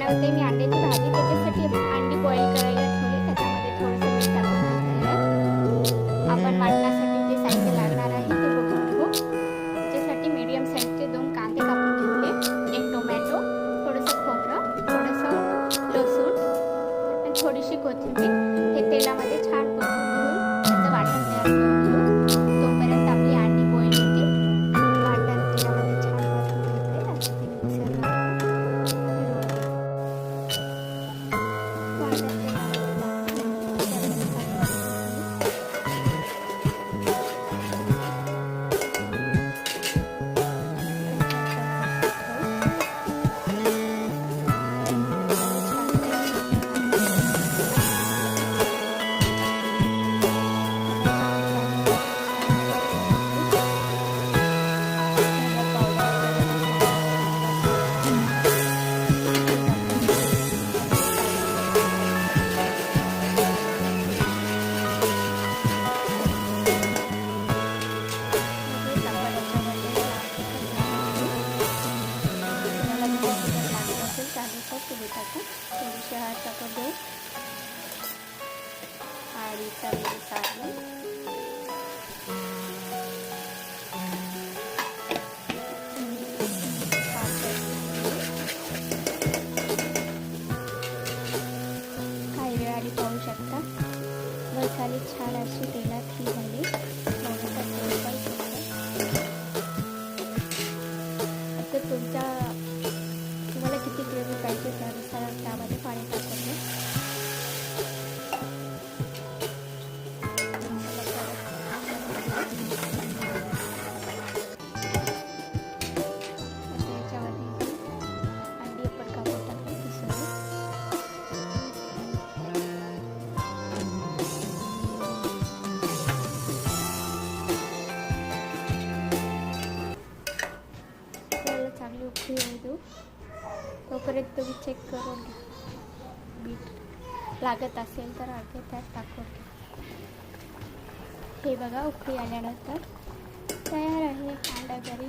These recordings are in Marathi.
बनवते मी अंड्याची भाजी. त्याच्यासाठी अंडी बॉईल करायला ठेवली. त्याच्यामध्ये थोडंसं मीठ टाकून घातलेलं आहे. आपण वाटण्यासाठी जे साहित्य लागणार आहे ते बघून घेऊ. त्याच्यासाठी मीडियम साईजचे 2 कांदे कापून घेतले, 1 टोमॅटो, थोडंसं खोबरं, थोडंसं लसूण आणि थोडीशी कोथिंबीर. हे तेलामध्ये छान परतून घेऊन त्याचं वाटण तयार करून घेऊ. तोपर्यंत आपली अंडी बॉईल होते. वाटण तेलामध्ये छान परतून घेतले. आता ते मिक्सरला तुम्ही टाकू. थोडीशी हळद टाकून देऊ आणि तळलेली सारणी काही वेळ आधी पाहू शकता. मसाले छान अशी तेलात ही झाली. आता तुम्हाला किती ग्रेव्ही पाहिजे त्यानुसार त्यामध्ये पाणी टाकून द्या. याच्यामध्ये अंडी आपण कापून टाकली ती सगळी. चांगली उकळी येऊ देऊ. तोपर्यंत तुम्ही चेक करून घ्या. मीठ लागत असेल तर अर्धे त्यात टाकून घ्या. हे बघा उकळी आल्यानंतर तयार आहे अंडा करी.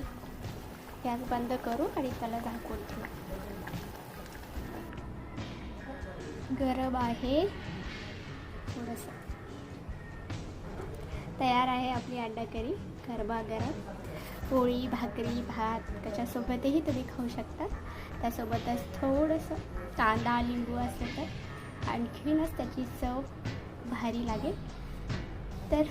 गॅस बंद करू आणि त्याला झाकून ठेवू. गरम आहे थोडंसं. तयार आहे आपली अंडा करी गरमागरम. पोळी, भाकरी, भात त्याच्यासोबतही तुम्ही खाऊ शकता. त्यासोबतच थोडंसं कांदा, लिंबू असलं तर आणखीनच त्याची चव भारी लागेल. तर